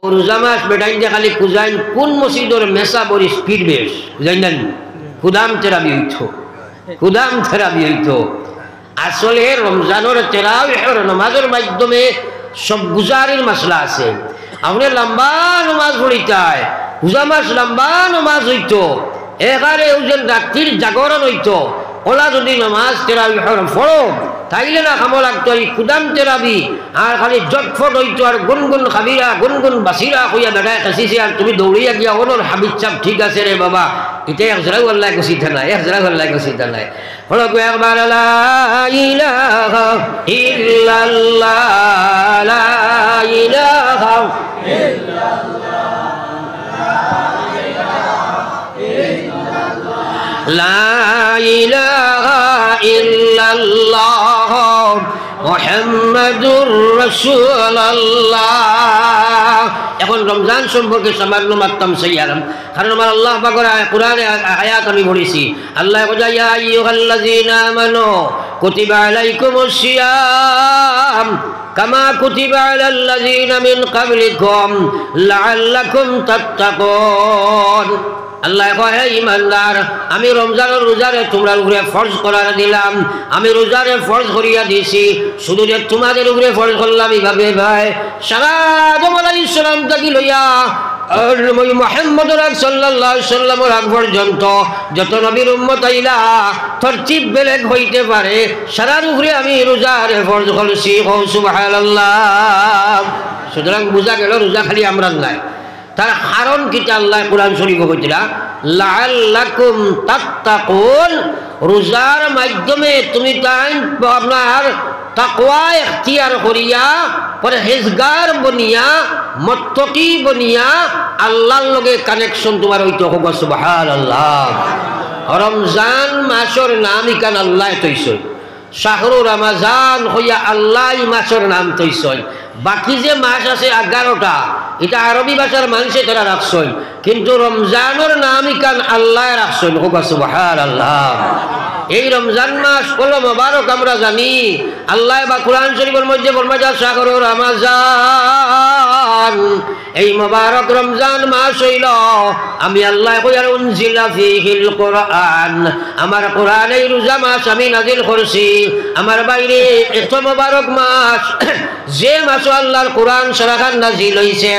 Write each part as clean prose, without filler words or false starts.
রোজা মাস বেটাইন যে খালি খুঁজাইন কোন মসজিদের মেসা বড়ি স্পিড বেশ বুঝাইলেন খুদাম তেরাবি হইতো খুদাম তেরাবি হইতো আসলে রমজানের তেরাবিহের নামাজের মাধ্যমে সব গুজারির মশলা আছে আপনি লম্বা নামাজ পড়িতায় রোজা মাস লম্বা নামাজ হইতো এখানে ওজন রাত্রির জাগরণ হইতো ওলা যদি নামাজ তেরাবিহের ফড়ো তাইলে না খামো লাগতো এই কুদাম তেরাবি আর খালি জটফট হইতো আর গুনগুন খাবিরা গুনগুন বাসিরা কইয়া বেটায় কাশিছে আর তুমি দৌড়িয়া গিয়া ওনোর হাবিজ চাপ ঠিক আছে রে বাবা এটা একজরাও আল্লাহ কসিতা নাই একজরাও আল্লাহ কসিতা নাই হলো একবার লা ইলাহা ইল্লাল্লাহ লা ইলাহা লা ইলাহা ইল্লাল্লাহ মুহাম্মাদুর রাসূলুল্লাহ। এখন রমজান সম্পর্কে সামান্য মাত্রাম সাইয়ারাম কারণ আমার আল্লাহ পাকের কোরআনে আয়াত আমি পড়েছি আল্লাহ কয় ইয়া আইয়ুহাল্লাযীনা আমানু কুতিবা আলাইকুমুস সিয়াম কামা কুতিবা আলাল্লাযীনা মিন ক্বাবলিকুম লাআল্লাকুম তাত্তাকুন। আল্লাহ কয় হে ঈমানদার আমি রমজানের রোজারে তোমরা উপরে ফরজ করার দিলাম আমি রোজারে ফরজ করিয়া দিয়েছি শুধু যে তোমাদের উপরে ফরজ করলাম এইভাবে ভাই সারা আদম আলাইহিস সালাম থেকে লইয়া আর মুহাম্মদ সাল্লাল্লাহু আলাইহি সাল্লামের আগ পর্যন্ত যত নবীর উম্মত আইলা তরতিব বেলেগ হইতে পারে সারার উপরে আমি রোজারে ফরজ করেছি সুবহানাল্লাহ। সুতরাং বুঝা গেল রোজা খালি আমরা নাই তার কারণ কিটা আল্লাহ কোরআন শরীফে কইতরা লাআল্লাকুম তাত্তাকুন রোজার মাধ্যমে তুমি তাই আপনার তাকওয়া ইখতিয়ার করিয়া পরহেজগার বনিয়া মুত্তাকি বনিয়া আল্লাহর লগে কানেকশন তোমার হইতো হোক সুবহানাল্লাহ। রমজান মাসের নাম ইকান আল্লাহ তৈছে শাহরু রমজান হইয়া আল্লাহ মাসের নাম তৈছে বাকি যে মাস আছে 11টা এটা আরবি ভাষার মানুষে তারা রাখছেন কিন্তু রমজানের নাম ইকান আল্লাহ রাখছেন হোক সুবহানাল্লাহ। এই রমজান মাস হলো মোবারক আমরা জানি আল্লাহ বা কোরআন শরীফের মধ্যে ফরমায়া শাহরু রমজান এই মোবারক রমজান মাস হইল আমি আল্লাহ কইয়ার উনজিলা ফীহিল কোরআন আমার কোরআন এই রোজা মাস আমি নাজিল করছি আমার বাইরে এত মোবারক মাস যে মাস আল্লাহর কোরআন সারাখান নাজিল হইছে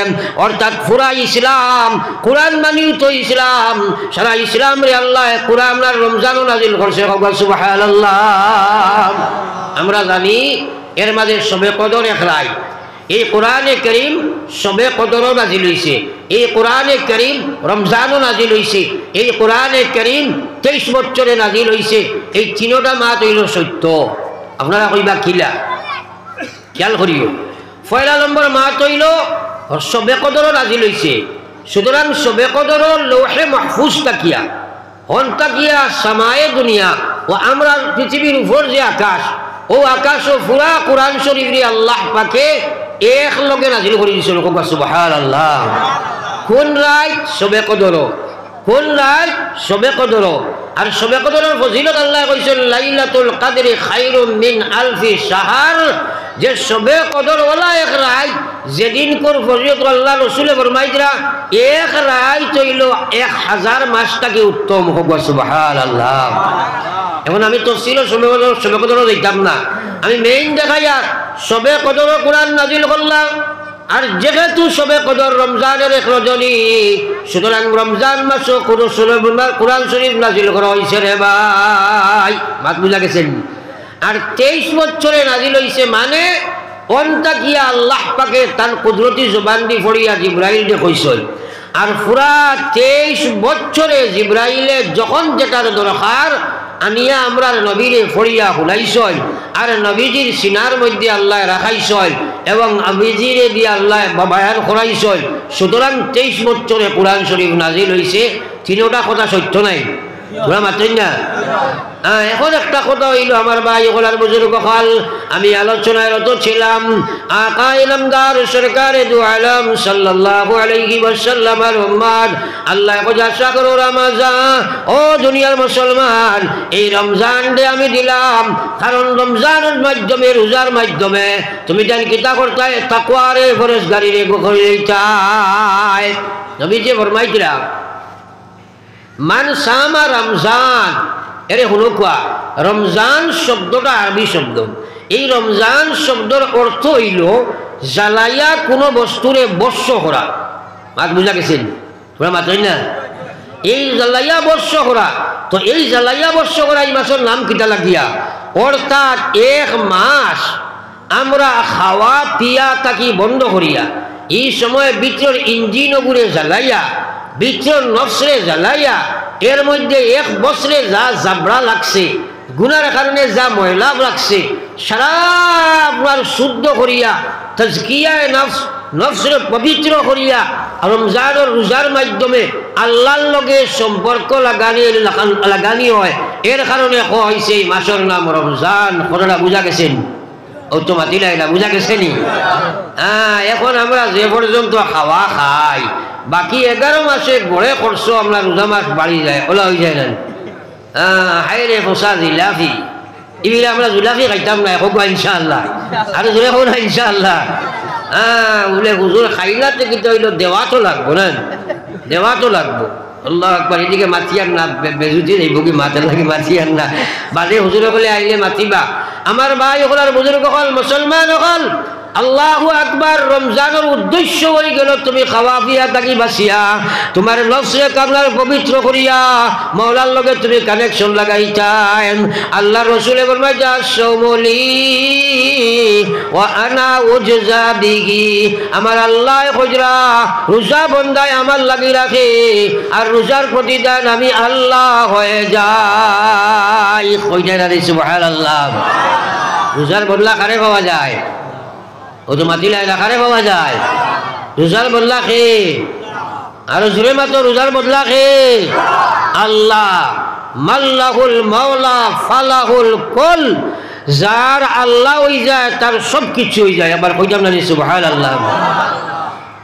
অর্থাৎ পুরা ইসলাম কোরআন মানিও তো ইসলাম সারা ইসলাম রে আল্লাহ কোরআন আর রমজানও নাজিল করছে সুবহানাল্লাহ। আমরা জানি এর মাঝে শবে কদর একলাই এই কোরআনে করিম শবে কদরও নাজিল হইছে এই কোরআনে করিম রমজানও নাজিল হইছে এই কোরআনে করিম 23 বছরে নাজিল হইছে এই তিনটা মাস হইল সত্য আপনারা কইবা কিলা খেয়াল করিও পয়লা নম্বর মাস হইল শবে কদরও নাজিল হইছে সুতরাং শবে কদরও লৌহে মাহফুজ তাকিয়া হন তাকিয়া সামায়ে দুনিয়া ও আমরা পৃথিবীর উপর যে আকাশ ও আকাশও পুরা কোরআন শরীফ রে আল্লাহ পাকে এক লগে নাজিল করে দিয়েছিল সুবহানাল্লাহ। কোন রাত শবে কদর কোন রাত শবে কদর আর শবে কদরের ফজিলত আল্লাহ কইছেন লাইলাতুল কদরি খায়রুম মিন আলফি শাহর যে শবে কদর ওলা এক রাত যেদিন কোর ফজিলত আল্লাহ রাসূলে ফরমাইতরা এক রাত হইল 1000 মাস থেকে উত্তম হোক সুবহানাল্লাহ। এখন আমি তফসিল শবে কদর দেখতাম না আমি মেইন দেখাইয়া শবে কদর কোরআন নাজিল করলাম আর যেহেতু শবে কদর রমজানের এক রজনী সুতরাং রমজান মাসও কোরআন শরীফ নাজিল করা হয়েছে রে ভাই মাত বুঝা গেছেন আর 23 বছরে নাজিল হয়েছে মানে অন্তা গিয়া আল্লাহ পাকে তার কুদরতি জবান দি ফড়িয়া জিব্রাইল দে কইছেন আর পুরা 23 বছরে জিব্রাইলে যখন যেটার দরকার আনিয়া আমরা নবীরে ফড়িয়া হুলাইছয় আর নবীজির সিনার মধ্যে আল্লাহ রাখাইছয় এবং নবীজিরে দিয়ে আল্লাহ বায়ান করাইছয় সুতরাং 23 বছরে কোরআন শরীফ নাজিল হইছে তিনটা কথা সত্য নাই তোরা মাতেন না। এখন একটা কথা হইল আমার ভাই ওগুলার বুজুর্গ হল, আমি আলোচনায় রত ছিলাম। আকা ইলমদার সরকারে দু আলম সাল্লাল্লাহু আলাইহি ওয়াসাল্লামের উম্মত, আল্লাহ আশা করো রমজান, ও দুনিয়ার মুসলমান, এই রমজান দে আমি দিলাম, কারণ রমজানের মাধ্যমে, রোজার মাধ্যমে তুমি জানি কিতা করতে তাকওয়ারে ফরজগারিরে গইতাই। নবী যে ফরমাইছিলা মান সামা রমজান, এরে হলো কোয়া রমজান শব্দটা আরবি শব্দ। এই রমজান শব্দের অর্থ হইল জ্বালাইয়া কোনো বস্তুরে বর্ষ করা। মাত বুঝা গেছেন তোমরা মাত্র না? এই জ্বালাইয়া বর্ষ করা, তো এই জ্বালাইয়া বর্ষ করা এই মাসের নাম কিতা লাগিয়া, অর্থাৎ এক মাস আমরা খাওয়া পিয়া তাকি বন্ধ করিয়া এই সময় ভিতর ইঞ্জিন গুড়ে জ্বালাইয়া, ভিতর নফসরে জ্বালাইয়া, এর মধ্যে এক বছরে যা জাবড়া লাগছে, গুনার কারণে যা ময়লা লাগছে, সারা আপনার শুদ্ধ করিয়া তাজকিয়ায়ে নফস, নফসরে পবিত্র করিয়া রমজানের রোজার মাধ্যমে আল্লাহর লগে সম্পর্ক লাগানি হয়। এর কারণে হয়েছে এই মাসের নাম রমজান। কথাটা বুঝা গেছেন? ও তো মাতিলাইলা, বুঝা গেছে নি? এখন আমরা যে পর্যন্ত খাওয়া খাই, বাকি 11 মাসে গড়ে খরচ আমরা রোজা মাস বাড়ি যায়, ওলা হয়ে যায় না। হাই রে খোসা জিলাপি, এগুলো আমরা জিলাপি খাইতাম না এখন ইনশাআল্লাহ, আর জোরে হোক না ইনশাআল্লাহ। বলে হুজুর খাইলাতে কিন্তু হইল দেওয়া তো লাগবো না, দেওয়া তো লাগবো। আল্লাহ আকবার। এদিকে মাতিয়ার না, বেজুতি এই বগি মাতার লাগে মাতিয়ার না, বাদে হুজুরে বলে আইলে মাতিবা। আমার ভাই হল আর বুজুর্গ হল, মুসলমান হল, আল্লাহু আকবার। রমজানের উদ্দেশ্য হয়ে গেল তুমি খাওয়া পিয়া থাকি বাঁচিয়া, তোমার নফসে কামলার পবিত্র করিয়া মওলার লগে তুমি কানেকশন লাগাইতাই। আল্লাহ রসুলে বলবে যা সৌমলি ওয়া আনা উজজা বিহি, আমার আল্লাহ খুজরা রোজা বন্দায় আমার লাগি রাখে, আর রোজার প্রতিদান আমি আল্লাহ হয়ে যাই। কইটা না সুবহানাল্লাহ। রোজার বদলা কারে পাওয়া যায়? ও তো মাতিলা এলাকারে পাওয়া যায়। রোজার বদলা খে, আর জোরে মাত্র রোজার বদলা খে আল্লাহ। মাল্লাহুল মাওলা ফালাহুল কুল, যার আল্লাহ হয়ে যায় তার সব কিছু হয়ে যায়। আবার কইতাম না সুবহানাল্লাহ।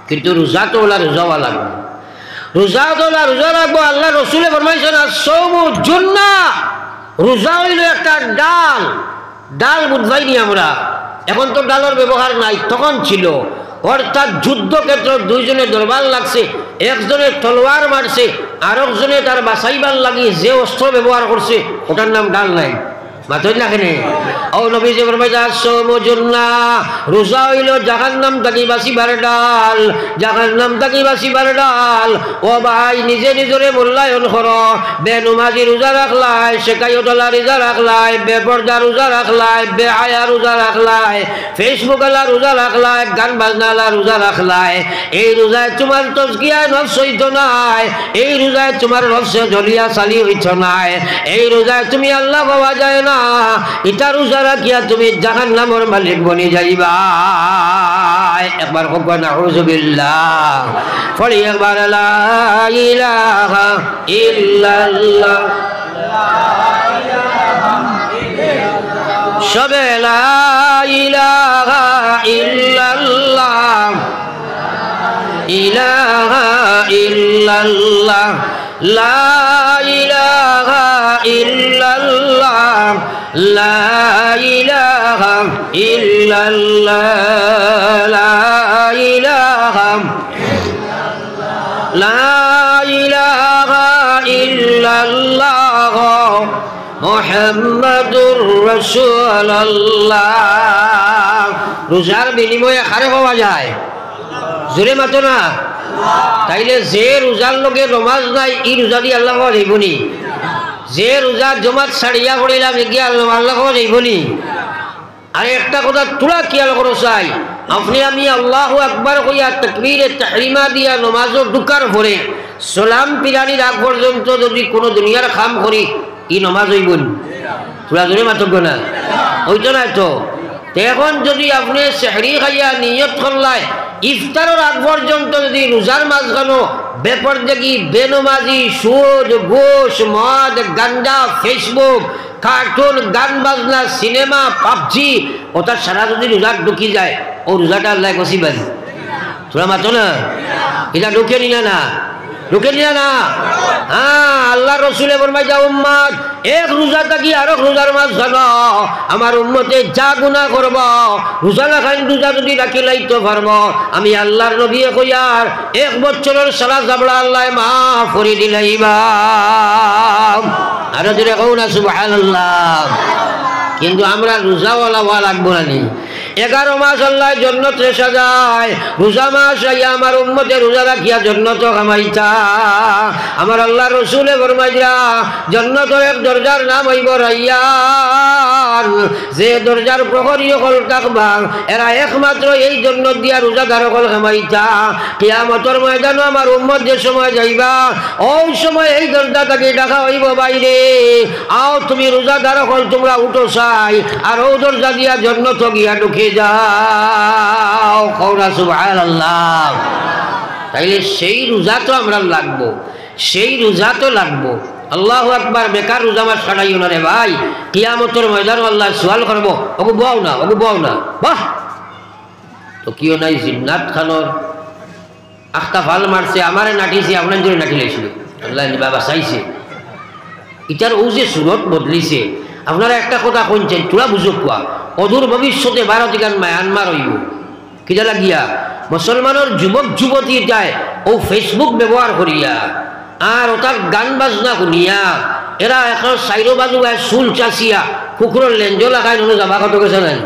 কিন্তু রোজা তো ওলা রোজাওয়া লাগবে, রোজা তো ওলা রোজা লাগবো। আল্লাহ রসুলে ফরমাইছেন আস-সাওমু জুন্নাহ, রোজা হইল একটা ডাল। ডাল বুঝবাইনি আমরা, এখন তো ডালের ব্যবহার নাই, তখন ছিল। অর্থাৎ যুদ্ধক্ষেত্র দুইজনে দরবার লাগছে, একজনে তলোয়ার মারছে, আর একজনে তার বাঁচাইবার লাগি যে অস্ত্র ব্যবহার করছে ওটার নাম ডাল নাই। মাথা রাখেনি? ও নবী যে রোজা হইল জাহান্নাম থাকি বাঁচিবার ডাল, জাহান্নাম থাকি বাঁচিবার ডাল। ও ভাই নিজে নিজরে মূল্যায়ন কর। বেনুমাজি রোজা রাখলাই, শেখাইতলা রোজা রাখলাই, বেপর্দা রোজা রাখলাই, বেহায়া রোজা রাখলাই, ফেসবুক আলা রোজা রাখলাই, গান বাজনা আলা রোজা রাখলাই। এই রোজায় তোমার তজকিয়ায় নফস হইত নাই, এই রোজায় তোমার নফসে জ্বলিয়া চালি হইত নাই, এই রোজায় তুমি আল্লাহ পাওয়া যায় না। এটা রোজা রাখিয়া তুমি জাহান্নামের মালিক বনি যাইবা। একবার হোক নাউযুবিল্লাহ, পড়ি একবার লা ইলাহা ইল্লাল্লাহ, সবে লা ইলাহা ইল্লাল্লাহ, ইলাহা ইল্লাল্লাহ, লা ইলাহা ইল্লাল্লাহ, লা ইলাহা ইল্লাল্লাহ, লা ইলাহা, লা ইলাহা ইল্লাল্লাহ, মুহাম্মাদুর রাসূলুল্লাহ। রোজার বিনিময়ে কারে পাওয়া যায়? জোরে মাতো না। তাইলে যে রোজার লগে নমাজ নাই, ই রোজা দিয়ে আল্লাহ পাওয়া যাইবনি। যে রোজা জমাত ছাড়িয়া পড়িলাম এগিয়ে আল্লাহ পাওয়া যাইবনি। আর একটা কথা তোরা খেয়াল করো চাই, আপনি আমি আল্লাহু আকবার কইয়া তাকবীরে তাহরিমা দিয়া নমাজও ঢুকার পরে সালাম পিরানির আগ পর্যন্ত যদি কোনো দুনিয়ার কাম করি, ই নমাজ হইবন? তোরা জোরে মাতব না, হইতো না তো। এখন যদি আপনি সেহরি খাইয়া নিয়ত করলাই, ইফতারের আগ পর্যন্ত যদি রোজার মাঝখানো বেপরদেগি, বেনমাজি, সুদ, ঘুষ, মদ, গাঞ্জা, ফেসবুক, কার্টুন, গান বাজনা, সিনেমা, পাবজি, ওটা সারা যদি রোজা ঢুকি যায়, ও রোজাটা আল্লাহ কষি বাড়ি তোরা মাতো না, এটা ঢুকে নিলে না, ঢুকে নিলে না। হ্যাঁ, আল্লাহ রসুলে ফরমাইছে উম্মত এক রোজা থাকি আর রোজার মাস জানো আমার উম্মতে যা গুনাহ করব রোজা রাখাইন রোজা যদি রাখি লাইতে পারব আমি আল্লাহর নবী কইয়ার 1 বছরের সারা জাবড়া আল্লাহ মাফ করে দিলাইবা। আর যদি কও না সুবহানাল্লাহ। কিন্তু আমরা রোজাওয়ালা হওয়া লাগবো না নি। 11 মাস আল্লাহ জন্নত রেখা যায়, রোজা মাস আইয়া আমার উম্মতে রোজা রাখিয়া জন্নত কামাইতা। আমার আল্লাহ রসুলে ফরমাইরা জন্নতের এক দরজার নাম হইব রাইয়ান, যে দরজার প্রহরী হল থাকবা এরা একমাত্র এই জন্নত দিয়া রোজাদার হল কামাইতা। কিয়ামতের ময়দানে আমার উম্মত যে সময় যাইবা ওই সময় এই দরজা থেকে ডাকা হইব বাইরে, আও তুমি রোজাদার হল তোমরা উঠো চাই, আর ও দরজা দিয়া জন্নত গিয়া ঢুকে যাও। কওনা সুবহানাল্লাহ। তাইলে সেই রোজা তো আমরা লাগবো, সেই রোজা তো লাগবো। আল্লাহু আকবার। বেকার রোজা মাস কাটাইও না রে ভাই, কিয়ামতের ময়দানে আল্লাহ সওয়াল করবো, ওগো বাও না, ওগো বাও না। বাহ, তো কিও নাই জিন্নাত খানোর আখতা ফাল মারছে, আমারে নাটিছে, আপনার জন্য নাটি লাইছিল, আল্লাহ বাবা চাইছে। ইটার ও যে সুরত বদলিছে, আপনারা একটা কথা শুনছেন তোরা বুঝুক কোয়া, অদূর ভবিষ্যতে ভারতীয় মায়ানমার হইব কিটা লাগিয়া মুসলমানের যুবক যুবতী যায় ও ফেসবুক ব্যবহার করিয়া আর ওটার গান বাজনা শুনিয়া এরা এখন সাইরো বাজু গায়ে চুল চাচিয়া কুকুরের লেঞ্জ লাগাই নলে যাবা কত গেছে নাই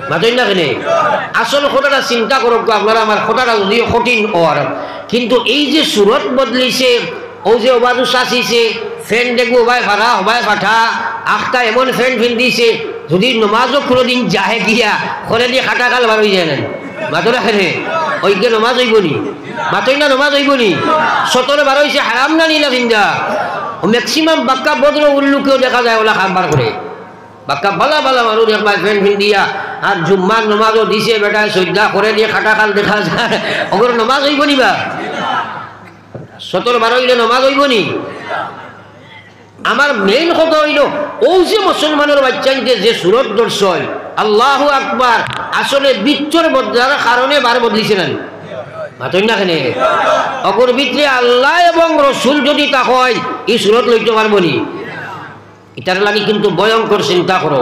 মাতই না কেনে। আসল কথাটা চিন্তা করক আপনারা, আমার কথাটা যদিও কঠিন ওর, কিন্তু এই যে সুরত বদলিছে, ও যে ওবাজু চাচিছে, ফ্যান দেখবো হবাই ফাটা হবাই ফাটা, আখটা এমন ফ্যান দিছে যদি নমাজও কোনোদিন যাহে গিয়া করে দিয়ে খাটা কাল বার হয়ে যায় না মাতরা খেলে ওইকে নমাজ হইব নি, মাতই না নমাজ হইব নি, 17 বার হয়েছে হারাম না নিলা চিন্তা। ম্যাক্সিমাম বাক্কা বদ্র উল্লুকেও দেখা যায় ওলা খাবার করে, বাক্কা ভালা ভালা মানুষ একবার ফ্যান দিয়া আর জুম্মার নমাজও দিছে বেটা সজ্জা করে দিয়ে খাটা কাল দেখা যায়, ওগুলো নমাজ হইব নি বা 17 বার হইলে নমাজ হইব নি। আমার মেইন কথা হইল ও যে মুসলমানের বাচ্চাইতে যে সুরত দর্শয় আল্লাহু আকবার, আসলে বিচ্ছর বদলার কারণে বার বদলিছে না মাতই না কেনে। অগর ভিতরে আল্লাহ এবং রসুল যদি তা হয় এই সুরত লইতে পারবো নি, এটার লাগি কিন্তু ভয়ঙ্কর চিন্তা করো।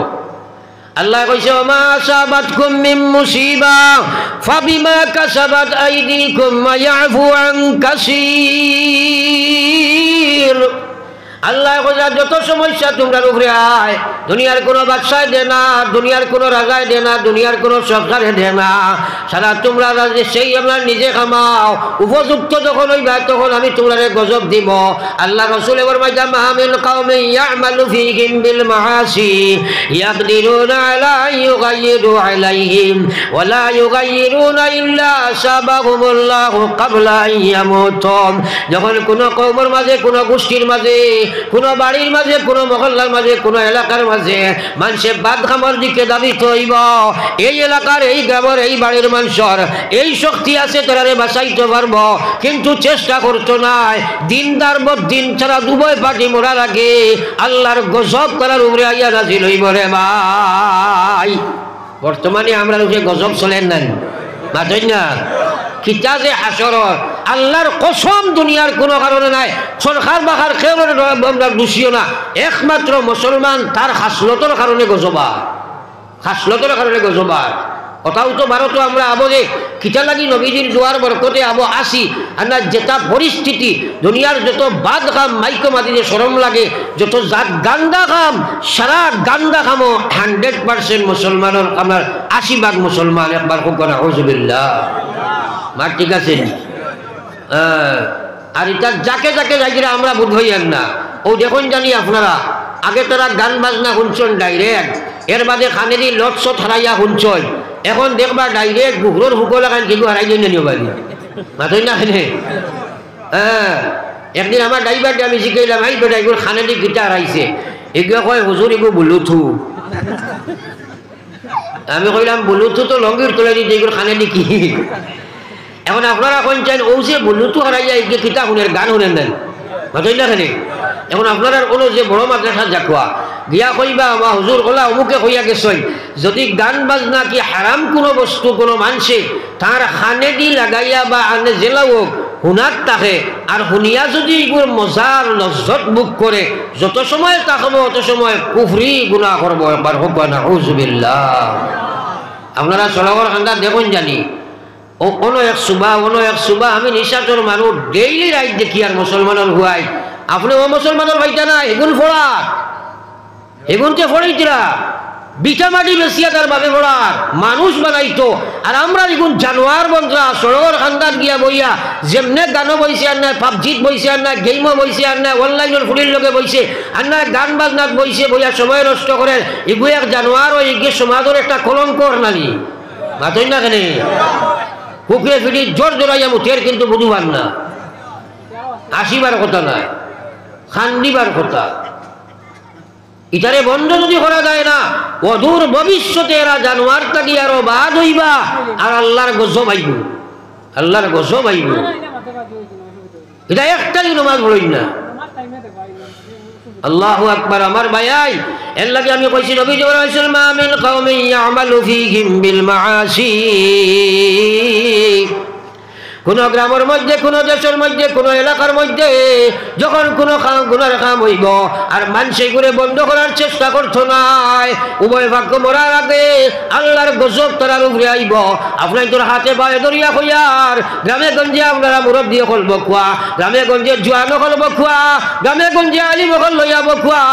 আল্লাহ কইছে ওমা আসাবাতকুম মিন মুসিবা ফাবিমা কাসাবাত আইদিকুম ওয়া ইয়াফু আন কাসীর। আল্লাহ কইছে যত সমস্যা তোমরা উপরে আয়, দুনিয়ার কোনো বাদশাহ দে না, দুনিয়ার কোনো রাজায় দে না, দুনিয়ার কোনো সরকারে দে না, সারা তোমরা সেই আমরা নিজে কামাও, উপযুক্ত যখন হইবা তখন আমি তোমরা গজব দিব। আল্লাহ রাসূল ফরমাইছে মা মিন কওমিন ইয়ামালু ফীহিম বিল মাআসি ইয়াকদিরুনা আলা ইউগাইয়িরু আলাইহিম ওয়া লা ইউগাইয়িরুনা ইল্লা সাবাহুমুল্লাহু ক্বাবলা আন ইয়ামুতু। যখন কোনো কওমের মাঝে, কোনো গোষ্ঠীর মাঝে, কোনো বাড়ির মাঝে, কোনো মহল্লার মাঝে, কোনো এলাকার মাঝে মানুষের বাদ খামার দিকে দাবিত হইব, এই এলাকার, এই গ্রামের, এই বাড়ির মানুষের এই শক্তি আছে তারারে বাঁচাইতে পারব, কিন্তু চেষ্টা করতো নাই। দিনদার দিন ছাড়া দুবই পাটি মরার আগে আল্লাহর গজব করার উপরে আইয়া নাজিল হইব রে ভাই। বর্তমানে আমরা গজব চলেন নাই মাতই না, কিতা যে হাসর আল্লাহর কসম দুনিয়ার কোনো কারণে নাই, সরকার বাখার কেউ আমরা দোষীও না, একমাত্র মুসলমান তার হাসলতর কারণে গজবা, হাসলতর কারণে গজবা। কথাও তো ভারত আমরা আবো যে কিতা লাগি নবীজির দোয়ার বরকতে আবো আসি, আর না যেটা পরিস্থিতি দুনিয়ার যত বাদ কাম মাইকো মাতিতে শরম লাগে, যত জাত গান্দা কাম, সারা গান্দা কামও 100% মুসলমানের, আমার 80% মুসলমান। একবার হোক না আউযুবিল্লাহ মা, ঠিক আছে। আর এটা যাকে যাকে যাইলে আমরা বোধ হইয়েন না, ও দেখুন জানি আপনারা আগে তারা গান বাজনা শুনছেন ডাইরেক্ট, এর বাদে খানেরি লটসট হারাইয়া শুনছেন, এখন দেখবা ডাইরেক্ট গুহরোর হুকো লাগান কিন্তু হারাই জন্য নিও পারি মাতই না খেলে। হ্যাঁ, একদিন আমার ড্রাইভারটা আমি শিখাইলাম, এই বেটা এগুলো খানেরি গিটার হারাইছে, এগুলো কয় হুজুর এগুলো বুলুথু। আমি কইলাম বুলুথু তো লঙ্গির তোলে দিতে, এগুলো খানেরি কি? এখন আপনারা কইছেন ও যে বন্ধুত্ব হারাইয়া এই কিতাব শুনের গান শুনেন দেন মাতই না খালি এখন আপনারা কোনো যে বড় মাদ্রাসা যাকুয়া গিয়া কইবা বা হুজুর কলা অমুকে কইয়া গেছই যদি গান বাজনা কি হারাম কোনো বস্তু কোনো মানুষে তার খানে দি লাগাইয়া বা আনে জেলাও শুনার থাকে আর শুনিয়া যদি এইগুলো মজার লজ্জত বুক করে যত সময় তাকাবো অত সময় কুফরি গুনাহ করবো একবার হোক না হুজুবিল্লাহ আপনারা চলাগর খান্দা দেখুন জানি ও কোনো এক সুবা আমি নিশাচর মানুষ ডেইলি রাইট দেখি আর মুসলমানের হুয়াই আপনি ও মুসলমানের ভাইটা না এগুন ফোড়া এগুনকে ফোড়াইতরা বিটা মাটি বেশিয়া তার বাবে ফোড়ার মানুষ বানাইতো আর আমরা এগুন জানোয়ার বন্ধরা সরোবর খান্দার গিয়া বইয়া যেমনে গানও বইছে আর না পাবজিত বইছে আর না গেমও বইছে আর না অনলাইনের ফুলির লগে বইছে আর না গান বাজনাত বইছে বইয়া সময় নষ্ট করে এগু এক জানোয়ার ও এগিয়ে সমাজের একটা কলঙ্কর নানি মাতই না কেন কুকুরে ফিরি জোর জোরাইয়া মুঠের কিন্তু বুঝুবার না আসিবার কথা না খান্দিবার কথা ইটারে বন্ধ যদি করা যায় না অদূর ভবিষ্যতে এরা জানোয়ার থাকি আরো বাদ হইবা আর আল্লাহর গজব আইব আল্লাহর গজব আইব এটা একটাই নমাজ পড়ই না আল্লাহু আকবার আমার ভাই এর লাগে আমি কইছি নবী সাল্লাল্লাহু মা মিন কওমি ইয়ামালু ফীহিম বিল মাআসি কোন গ্রামের মধ্যে কোন দেশের মধ্যে কোন এলাকার মধ্যে যখন কোন গুনার কাম হইব আর মানুষ এগুলো বন্ধ করার চেষ্টা করতো না উভয় ভাগ্য মরার আগে আল্লাহর গজব তার উপরে আইব আপনার তোর হাতে পায়ে দরিয়া হইয়ার গ্রামে গঞ্জে আপনারা মুরব্বী হল বকুয়া গ্রামে গঞ্জে জোয়ানো হল বকুয়া গ্রামে গঞ্জে আলিম হল লইয়া বকুয়া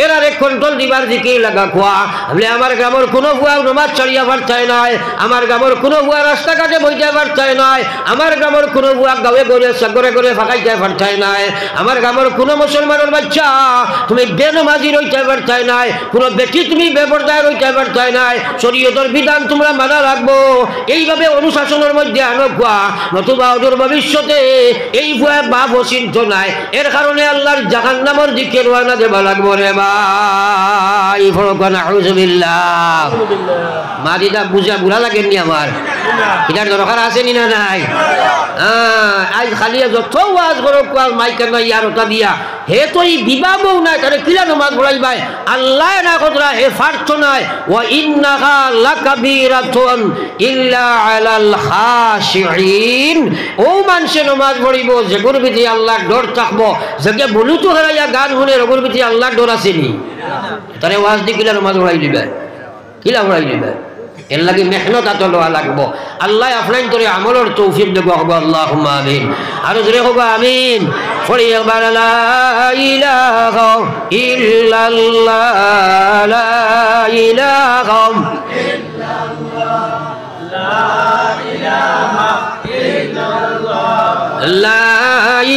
এরারে কন্ট্রোল দিবার দিকে লাগা খোয়া বলে আমার গ্রামের কোনো ভুয়া নমাজ ছাড়িয়া পারতাই নাই আমার গ্রামের কোনো ভুয়া রাস্তাঘাটে বইতে পারতাই নাই আমার গ্রামের কোনো বুয়া গাঁয়ে গড়ে সাগরে করে ফাঁকাইতে পারতাই নাই আমার গ্রামের কোনো মুসলমানের বাচ্চা তুমি বেনমাজি রইতে পারতাই নাই কোনো বেটি তুমি বেপরদায় রইতে পারতাই নাই শরীয়তের বিধান তোমরা মানা রাখবো এইভাবে অনুশাসনের মধ্যে আনো ভুয়া নতুবা অদূর ভবিষ্যতে এই ভুয়া বাপ অচিন্ত নাই এর কারণে আল্লাহর জাহান্নামের দিকে রওনা দেবা লাগবো রে ভাই ফরকান আউযুবিল্লাহ মাদিদা বুঝা বুড়া লাগেননি আমার এটার দরকার আছে নি না নাই আজ খালি যত ওয়াজ করো মাইকের না ইয়ার ওটা দিয়া হে তো এই বিবাহ নাই তাহলে কিলা নমাজ পড়াই ভাই আল্লাহ না কথা হে ফার্থ নাই ওয়া ইন্নাহা লাকাবীরাতুন ইল্লা আলাল খাশিঈন ও মানুষে নমাজ পড়িব যে গুরবিতি আল্লাহর ডর থাকবো যে বলু তো হারাইয়া গান শুনে গুরবিতি আল্লাহর ডর আসেনি তাহলে ওয়াজ দি কিলা নমাজ পড়াই দিবে কিলা পড়াই দিবে এর লাগে মেহনত আত লওয়া লাগবো আল্লাহ আপনার তোরে আমলের তৌফিক দেবো হবো আল্লাহুম্মা আমিন আর জোরে হবো আমিন পড়ি একবার লা ইলাহা ইল্লাল্লাহ লা ইলাহা ইল্লাল্লাহ লা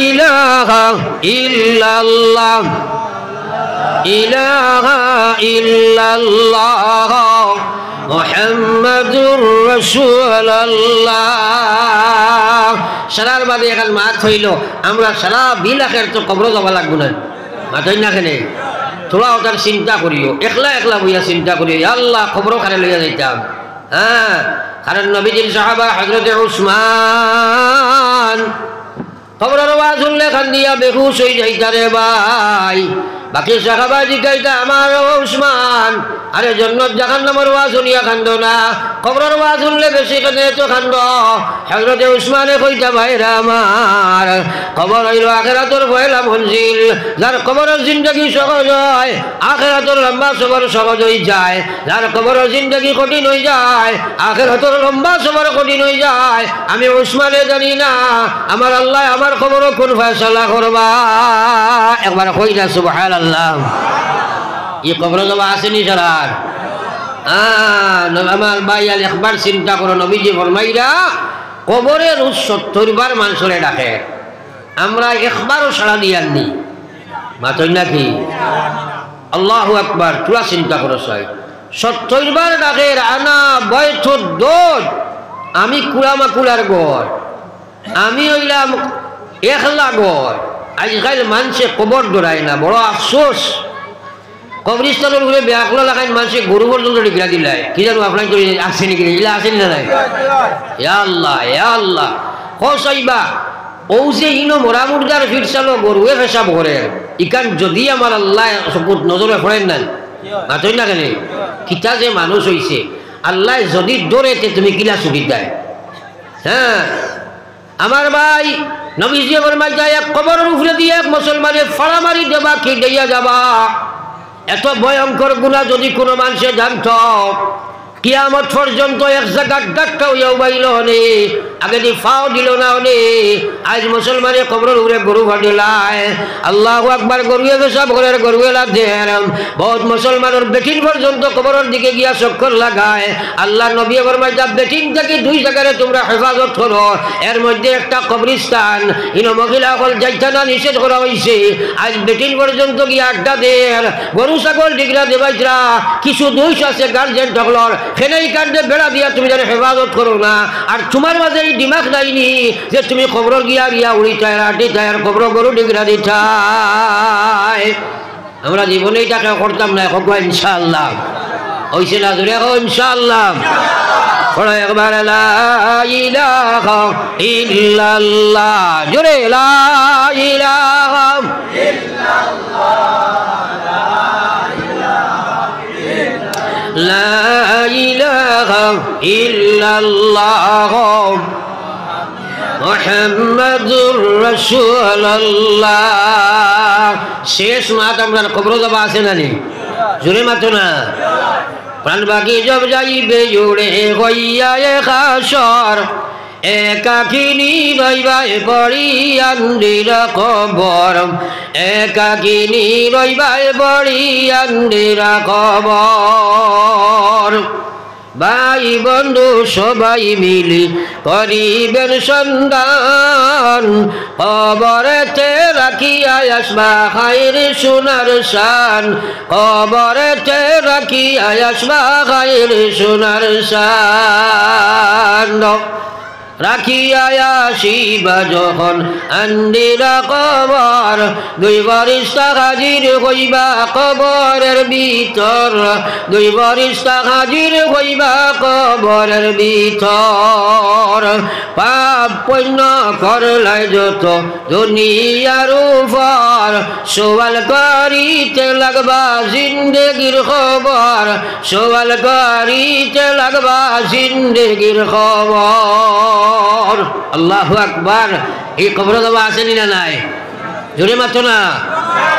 ইলাহা ইল্লাল্লাহ ইলাহা ইল্লাল্লাহ মুহাম্মাদুর রাসূলুল্লাহ সারার বাদে এখন মাত হইল আমরা সারা বিলাখের তো কবর যাওয়া লাগবো না মাতই না কেনে তোরা ওটার চিন্তা করিও একলা একলা বইয়া চিন্তা করিও আল্লাহ খবর খানে লইয়া যাইতাম হ্যাঁ কারণ নবীজির সাহাবা হযরতে উসমান খবরের আওয়াজ শুনলে খান দিয়া বেহুশ হয়ে যাইতা রে ভাই বাকি সাহাবা জিজ্ঞাসা আমার উসমান আরে জন্নত জাহান্নামের ওয়াজ শুনিয়া কান্দ না খবরের ওয়াজ শুনলে বেশি কান্দে তো কান্দ হযরতে উসমানে কইতা ভাইরা আমার খবর হইল আখিরাতের পয়লা মঞ্জিল যার কবরের জিন্দগি সহজ হয় আখিরাতের লম্বা সফর সহজ হয়ে যায় যার কবরের জিন্দগি কঠিন হয়ে যায় আখিরাতের লম্বা সফর কঠিন হয়ে যায় আমি উসমানে জানি না আমার আল্লাহ আমার খবরও কোন ফয়সালা করবা একবার কই না সুবহানাল্লাহ ये कब्र जब आसेनी सरार আমার ভাই আল একবার চিন্তা করো নবীজি ফরমাইরা কবরের 70 বার মানুষরে ডাকে আমরা একবারও সাড়া দিয়াননি মাতই নাকি আল্লাহু আকবার তুলা চিন্তা করো সাই 70 বার ডাকে আনা বয়থুর দোদ আমি কুলামাকুলার ঘর আমি হইলাম একলা ঘর আজকাল মানুষে কবর দৌড়ায় না বড় আফসোস কবরিস্তানের উপরে ব্যাকলা লাগাই মানুষের গরু পর্যন্ত ডিগ্রা দিলাই কি জানো আপনার আসেনি কি এগুলা আসেনি না নাই ইয়া আল্লাহ খসাইবা ও যে ইনো মোরা মুর্দার ফির চালো গরুয়ে পেশাব করে ইকান যদি আমার আল্লাহ সপুত নজরে পড়েন না মাতই না কেন কিতা যে মানুষ হইছে আল্লাহ যদি দৌড়েতে তুমি কিলা ছুটি দেয় হ্যাঁ আমার ভাই নবীজি ফরমায় যায় এক কবরের উপরে দিয়ে এক মুসলমানের ফাড়া মারি দেবা কি দিয়া যাবা এত ভয়ঙ্কর গুনাহ যদি কোনো মানুষে জানত কিয়ামত পর্যন্ত এক জায়গা ডাক্কা হইয়া উবাইল হনে আগে দি ফাও দিল না হনে আজ মুসলমানের কবরের উপরে গরু ফাটিলায় আল্লাহু আকবার গরুয়ে পেশাব করে গরুয়ে লাভ দেন বহুত মুসলমানের বেটিন পর্যন্ত কবরের দিকে গিয়া চক্কর লাগায় আল্লাহ নবী ফরমায় যা বেটিন থেকে দুই জায়গায় তোমরা হেফাজত করো এর মধ্যে একটা কবরস্থান ইনো মহিলা হল যাইতা না নিষেধ করা হয়েছে আজ বেটিন পর্যন্ত গিয়া আড্ডা দেন গরু ছাগল ডিগরা দেবাইতরা কিছু দোষ আছে গার্জেন ঠকলর খেলাই কাণ্ডে বেড়া দিয়া তুমি যেন হেফাজত করো না আর তোমার মাঝে এই দিমাগ নাইনি যে তুমি খবর গিয়া গিয়া উড়ি চায় আড্ডি চায় আর খবর গরু ডিগরা দিঠায় আমরা জীবনে এটাকে করতাম না হোক ইনশাআল্লাহ হইছে না জোরে হোক ইনশাআল্লাহ পড়ো একবার লা ইলাহা ইল্লাল্লাহ জোরে লা ইলাহা লা ইলাহা ইল্লাল্লাহ মুহাম্মাদুর রাসূলুল্লাহ শেষ মাত আমরা কবর যাবা আছে না নি জোরে মাতো না প্রাণ বাকি জব যাইবে জোড়ে হইয়া হাসর একাকিনী রইবাই বড়ি আন্দির কবর একাকিনী রইবাই বড়ি আন্দির কবর ভাই বন্ধু সবাই মিলি করিবেন সন্ধান কবরেতে রাখিয়া আসবা খাইর সোনার শান কবরেতে রাখিয়া আসবা খাইর সোনার শান রাখিয়া আসিবা যখন আন্দিরা কবর দুই ফেরেশতা হাজির হইবা কবরের ভিতর দুই ফেরেশতা হাজির হইবা কবরের ভিতর পাপ পুণ্য করলাই যত দুনিয়ার উপর সওয়াল করিতে লাগবা জিন্দেগির খবর সওয়াল করিতে লাগবা জিন্দেগির খবর আল্লাহু আকবার এই কবর দেওয়া আসেনি না নাই জোরে মাতো না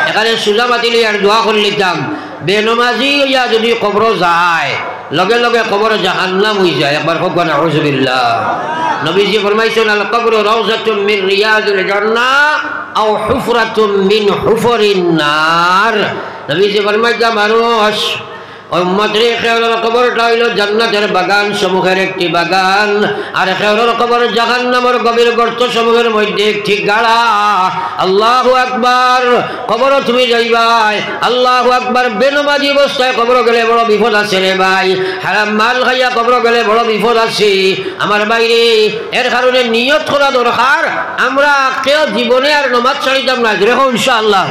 এখানে সুজা মাতিলে আর দোয়া করে নিতাম বেনমাজি হইয়া যদি কবর যায় লগে লগে কবর জাহান্নাম হয়ে যায় একবার হোক না আউযুবিল্লাহ নবীজি ফরমাইছেন আল কবর রাউযাতুম মিন রিয়াজিল জান্নাহ আও হুফরাতুম মিন হুফরিন নার নবীজি ফরমাইছেন মানুষ উম্মতের খেওয়ার কবরটা হইল জান্নাতের বাগান সমূহের একটি বাগান আর খেওয়ার কবর জাহান্নামের গভীর গর্ত সমূহের মধ্যে একটি গাড়া আল্লাহু আকবার কবর তুমি যাইবাই আল্লাহু আকবার বেনমাজি অবস্থায় কবর গেলে বড় বিপদ আছে রে ভাই হারাম মাল খাইয়া কবর গেলে বড় বিপদ আছে আমার বাইরে এর কারণে নিয়ত করা দরকার আমরা কেউ জীবনে আর নামাজ ছাড়িতাম না জোরে হোক ইনশাআল্লাহ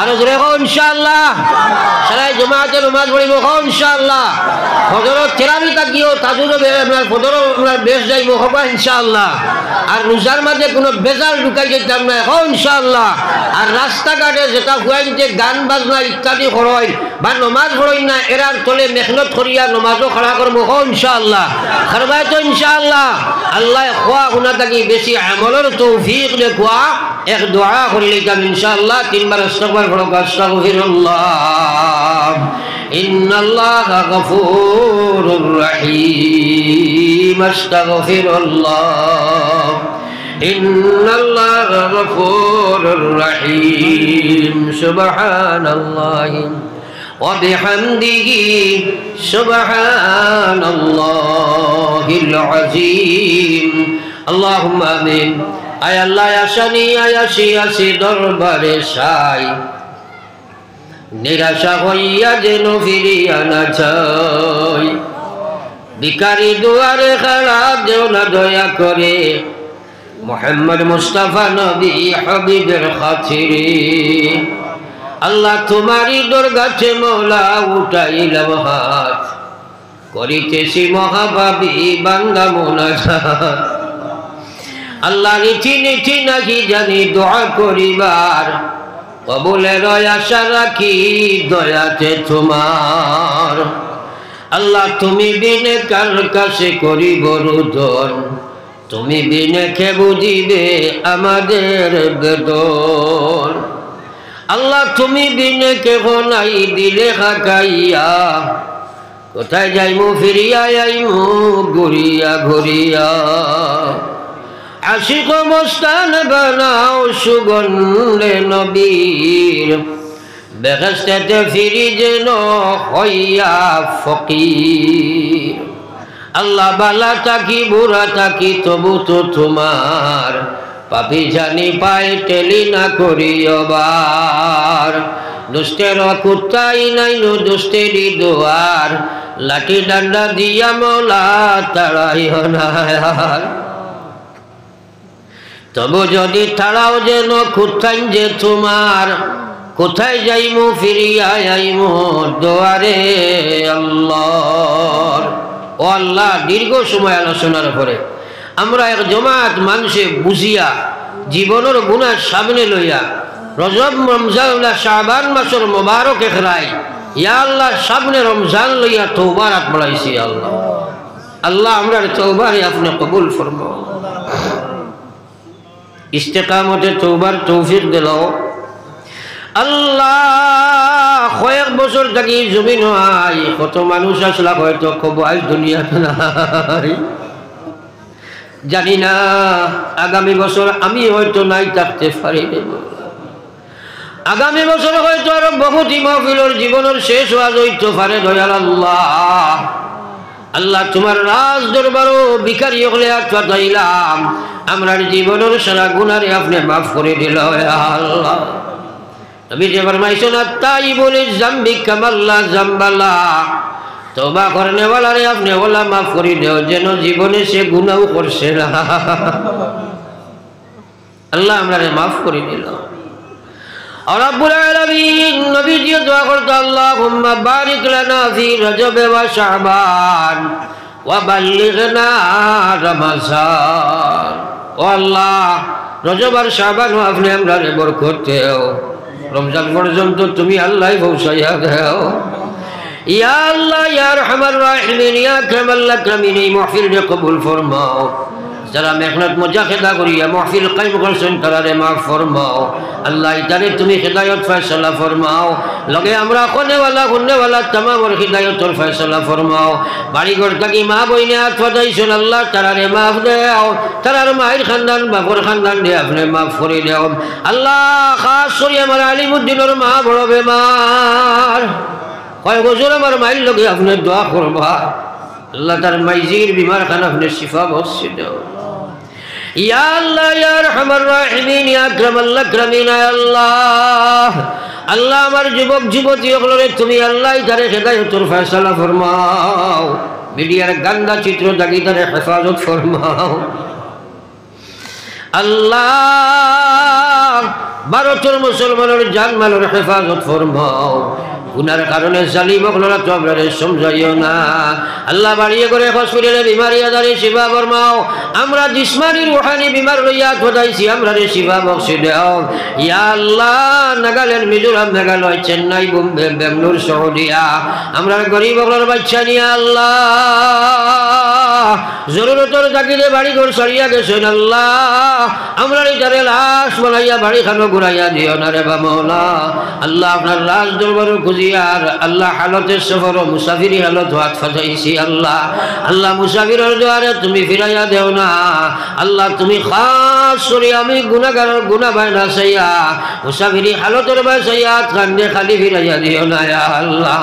আর জোরে হোক ইনশাআল্লাহ সারা জমাতে নামাজ পড়িব ইনশাআল্লাহ ফজর তেরাবি তাকিও তাজুদও আপনার ফজর আপনার বেশ যাইব হবা ইনশাআল্লাহ আর রোজার মাঝে কোনো বেজাল ঢুকাই যেতাম না হো ইনশাআল্লাহ আর রাস্তাঘাটে যেটা হুয়াইতে গান বাজনা ইত্যাদি করই বা নমাজ পড়ই না এরার তলে মেহনত করিয়া নমাজও খাড়া করবো হো ইনশাআল্লাহ করবাই তো ইনশাআল্লাহ আল্লাহ খোয়া গুণা থাকি বেশি আমলের তৌফিক দেখুয়া এক দোয়া করে লিতাম ইনশাআল্লাহ তিনবার ইস্তিগফার করো আস্তাগফিরুল্লাহ إن الله غفور رحيم أستغفر الله إن الله غفور رحيم سبحان الله وبحمده سبحان الله العظيم اللهم آمين أي الله يا شني يا شياسي دربار شاي নিরাশা হইয়া যেন ফিরিয়া না চাই ভিখারি দুয়ারে খাড়া দেও না দয়া করে মুহাম্মদ মুস্তাফা নবী হাবিবের খাতিরে আল্লাহ তোমারই দরগাছে মওলা উঠাইলাম হাত করিতেছি মহাভাবী বান্দা মোনাজাত আল্লাহ নীতি নীতি নাকি জানি দোয়া করিবার কবুলের আশা রাখি দয়াতে তোমার। আল্লাহ তুমি বিনে কার কাছে করিব রুদন, তুমি বিনে কে বুঝিবে আমাদের বেদন। আল্লাহ তুমি বিনে কেহ নাই দিলে হাকাইয়া, কোথায় যাইমু ফিরিয়া আইমু ঘুরিয়া ঘুরিয়া। আশিক মস্তান বানাও সুগন্ধে নবীর, বেহেশতে ফিরি যেন হইয়া ফকির। আল্লাহ বালা তাকি বুড়া তাকি তবু তো তোমার, পাপি জানি পায় টেলি না করিবার। দুষ্টের কুত্তাই নাই নো দুষ্টেরই দোয়ার, লাঠি ডান্ডা দিয়া মৌলা তাড়াইও না। তবু যদি তাড়াও যেন কুত্তাই যে তোমার, কোথায় যাইমু ফিরিয়া আইমু দোয়ারে আল্লাহ। ও আল্লাহ, দীর্ঘ সময় আলোচনার পরে আমরা এক জমাত মানুষে বুঝিয়া জীবনের গুনাহ সামনে লইয়া রজব রমজান শাবান মাসের মোবারক এখরাই ইয়া আল্লাহ সামনে রমজান লইয়া তওবার হাত বাড়াইছি। আল্লাহ আল্লাহ আমরা তওবারে আপনি কবুল ফরমাও, ইস্তেকামতে তওবার তৌফিক দিলাও। আল্লাহ কয়েক বছর থাকি জমিন হয়, কত মানুষ আসলা হয়তো কব আজ দুনিয়াতে নাই, জানি না আগামী বছর আমি হয়তো নাই থাকতে পারি। আগামী বছর হয়তো আরো বহুত মাহফিলের জীবনের শেষ হওয়া হইতে পারে। দয়াল আল্লাহ, আল্লাহ তোমার রাজ দরবারও ভিখারি হলে পাঠাইলাম, আমরার জীবনের সারা গুনারে আপনি মাফ করে দিল। আল্লাহ নবী যে ফরমাইছেন আত-তাইবুল যামবি কামাল্লা যামবালা, তওবা করনে ওয়ালারে আপনি ওলা মাফ করে দাও যেন জীবনে সে গুনাহ করছে না। আল্লাহ আমরারে মাফ করে দিল। রব্বুল আলামিন নবী জি দোয়া করতে আল্লাহুম্মা বারিক লানা ফি রজব ওয়া শাবান ওয়া বাল্লিগনা রমাজান। ও আল্লাহ, রজব আর শাবান আপনি আমরারে বরকত দেও, রমজান পর্যন্ত তুমি আল্লাহ পৌঁছাইয়া দাও। ইয়া আল্লাহ ইয়া আরহামার রাহিমিন ইয়া কামাল আকরামিন, এই মাহফিলকে কবুল ফরমাও। যারা মেহনত মুজাহিদা করিয়া মাহফিল কায়েম করছেন তারারে মাফ ফরমাও। আল্লাহ ইতারে তুমি হিদায়াত ফয়সালা ফরমাও, লগে আমরা কোনেওয়ালা গুন্নেওয়ালা তামামর হিদায়াতর ফয়সালা ফরমাও। বাড়িঘর থাকি মা বইনে হাত ফাটাইছেন আল্লাহ তারারে মাফ দেও, তারার মায়ের খানদান বাপর খানদান দিয়ে আপনি মাফ করে দেও। আল্লাহ খাস করে আমার আলিমুদ্দিনের মা বড় বেমার, কয় বছর আমার মায়ের লগে আপনি দোয়া করবা। আল্লাহ তার মাইজির বিমার খান আপনি শিফা বসছে দেও। ইয়া আল্লাহ ইয়া আরহামার রাহিমিন ইয়া আকরামাল আকরামিন। আল্লাহ আল্লাহ আমার যুবক যুবতী সকলরে তুমি আল্লাহ তারে হিদায়াতের ফয়সালা ফরমাও, মিডিয়ার গান্দা চিত্র দাগি তারে হেফাজত ফরমাও। আল্লাহ ভারতের মুসলমানের জানমালের হেফাজত ফরমাও। গুনার কারণে জালিম হকলরা তো আমরা সমঝাইও না। আল্লাহ বাড়িয়ে করে হসপিটালে বিমারি আদারে শিবা ফরমাও। আমরা জিসমানি রুহানি বিমার লইয়া খোদাইছি, আমরা রে শিবা বক্সি দেও। ইয়া আল্লাহ নাগাল্যান্ড, মিজোরাম, মেঘালয়, চেন্নাই, বোম্বে, বেঙ্গলোর, সৌদিয়া আমরা গরিব হকলর বাচ্চা নিয়ে আল্লাহ জরুরতর তাকিদে বাড়ি ঘর সরিয়া গেছেন। আল্লাহ আমরা যারে লাশ বানাইয়া বাড়ি খানো ঘুরাইয়া দিও না রে বা মৌলা। আল্লাহ আপনার লাশ দরবার খুঁজিয়ার আল্লাহ হালতের সফর মুসাফিরি হালত হাত ফাটাইছি। আল্লাহ আল্লাহ মুসাফিরের দ্বারে তুমি ফিরাইয়া দেও না। আল্লাহ তুমি খাস করে আমি গুনাহগারের গুনাহ বাইনা চাইয়া মুসাফিরি হালতের বাসাইয়া কান্দে খালি ফিরাইয়া দিও না। আল্লাহ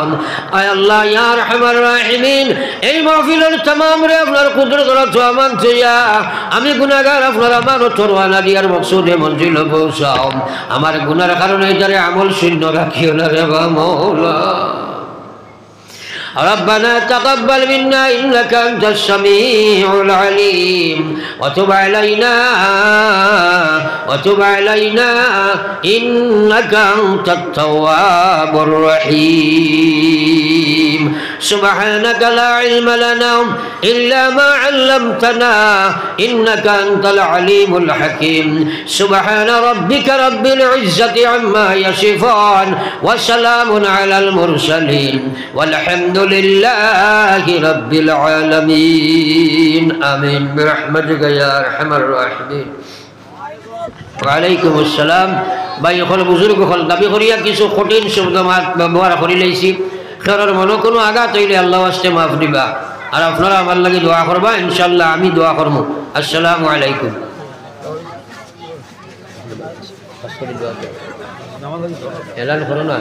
আয় আল্লাহ ইয়া আরহামার রাহিমিন, এই মাহফিলের तमाम রে আপনার কুদরত রাখো আমান থইয়া আমি গুনাহগার আপনার আমানত ওয়ালা দিয়ার মকসুদে মঞ্জিল পৌঁছাও। আমার গুনার কারণে যারে আমল শূন্য রাখিও না রে বা মওলা। ربنا تقبل منا إنك أنت السميع العليم وتب علينا وتب علينا إنك أنت التواب الرحيم سبحانك لا علم لنا إلا ما علمتنا إنك أنت العليم الحكيم سبحان ربك رب العزة عما يصفون وسلام على المرسلين والحمد لله رب العالمين آمين برحمتك يا أرحم الراحمين ওয়ালাইকুম আসসালাম ভাই হল বুজুর্গ হল দাবি করিয়া কিছু কঠিন শব্দ ব্যবহার করি লাইছি কারোর মনে কোনো আঘাত হইলে আল্লাহ আস্তে মাফ দিবা আর আপনারা আমার লাগে দোয়া করবা ইনশাআল্লাহ আমি দোয়া করবো আসসালামু আলাইকুম এলান করো না